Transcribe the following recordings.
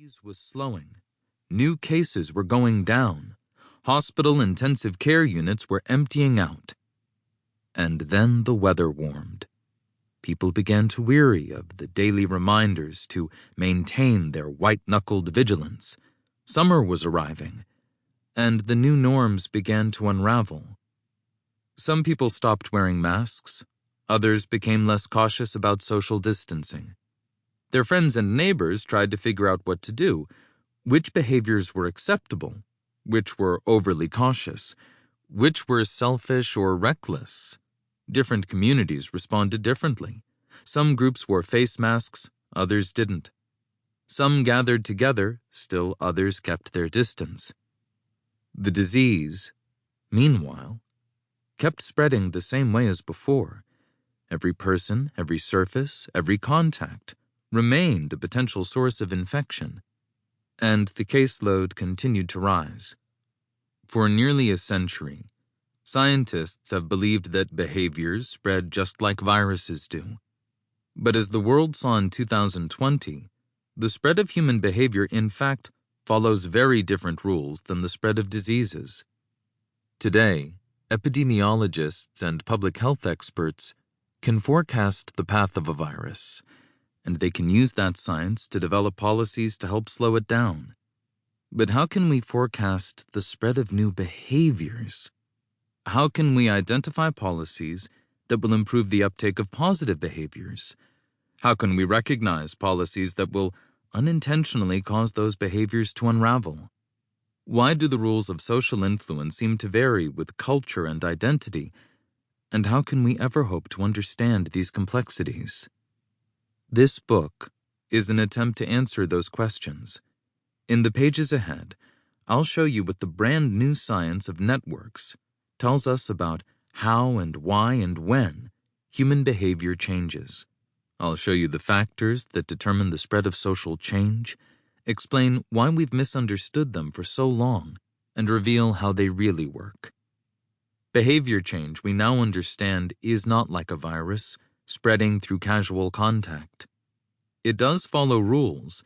disease was slowing. New cases were going down. Hospital intensive care units were emptying out. And then the weather warmed. People began to weary of the daily reminders to maintain their white-knuckled vigilance. Summer was arriving, and the new norms began to unravel. Some people stopped wearing masks. Others became less cautious about social distancing. Their friends and neighbors tried to figure out what to do, which behaviors were acceptable, which were overly cautious, which were selfish or reckless. Different communities responded differently. Some groups wore face masks, others didn't. Some gathered together, still others kept their distance. The disease, meanwhile, kept spreading the same way as before. Every person, every surface, every contact remained a potential source of infection, and the caseload continued to rise. For nearly a century, scientists have believed that behaviors spread just like viruses do. But as the world saw in 2020, the spread of human behavior, in fact, follows very different rules than the spread of diseases. Today, epidemiologists and public health experts can forecast the path of a virus, and they can use that science to develop policies to help slow it down. But how can we forecast the spread of new behaviors? How can we identify policies that will improve the uptake of positive behaviors? How can we recognize policies that will unintentionally cause those behaviors to unravel? Why do the rules of social influence seem to vary with culture and identity? And how can we ever hope to understand these complexities? This book is an attempt to answer those questions. In the pages ahead, I'll show you what the brand new science of networks tells us about how and why and when human behavior changes. I'll show you the factors that determine the spread of social change, explain why we've misunderstood them for so long, and reveal how they really work. Behavior change, we now understand, is not like a virus spreading through casual contact. It does follow rules,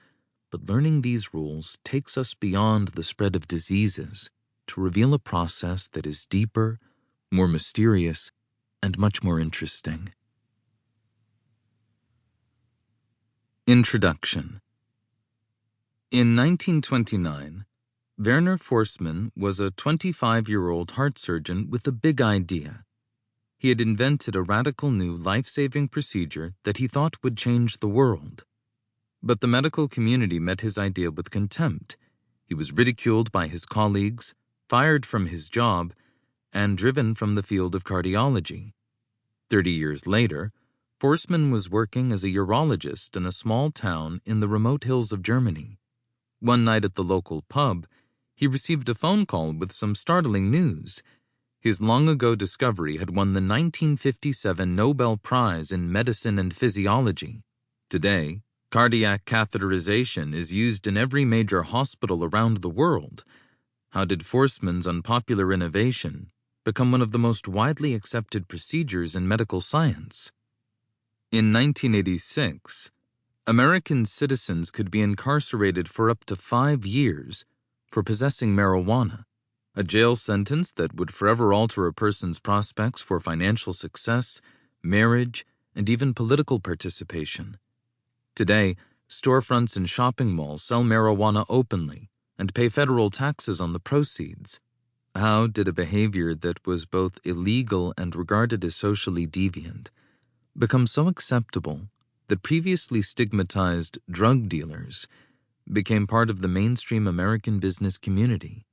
but learning these rules takes us beyond the spread of diseases to reveal a process that is deeper, more mysterious, and much more interesting. Introduction. In 1929, Werner Forssmann was a 25-year-old heart surgeon with a big idea. He had invented a radical new life-saving procedure that he thought would change the world. But the medical community met his idea with contempt. He was ridiculed by his colleagues, fired from his job, and driven from the field of cardiology. 30 years later, Forssmann was working as a urologist in a small town in the remote hills of Germany. One night at the local pub, he received a phone call with some startling news. His long-ago discovery had won the 1957 Nobel Prize in Medicine and Physiology. Today, cardiac catheterization is used in every major hospital around the world. How did Forssmann's unpopular innovation become one of the most widely accepted procedures in medical science? In 1986, American citizens could be incarcerated for up to 5 years for possessing marijuana, a jail sentence that would forever alter a person's prospects for financial success, marriage, and even political participation. Today, storefronts and shopping malls sell marijuana openly and pay federal taxes on the proceeds. How did a behavior that was both illegal and regarded as socially deviant become so acceptable that previously stigmatized drug dealers became part of the mainstream American business community?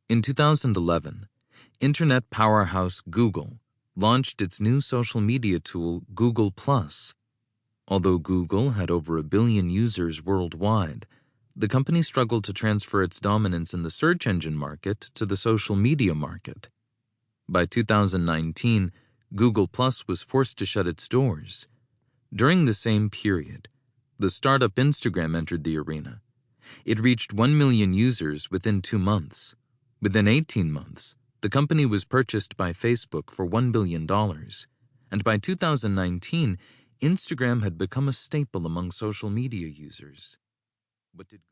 In 2011, internet powerhouse Google launched its new social media tool, Google+. Although Google had over 1 billion users worldwide, the company struggled to transfer its dominance in the search engine market to the social media market. By 2019, Google+ was forced to shut its doors. During the same period, the startup Instagram entered the arena. It reached 1 million users within 2 months. Within 18 months, the company was purchased by Facebook for $1 billion, and by 2019, Instagram had become a staple among social media users. What did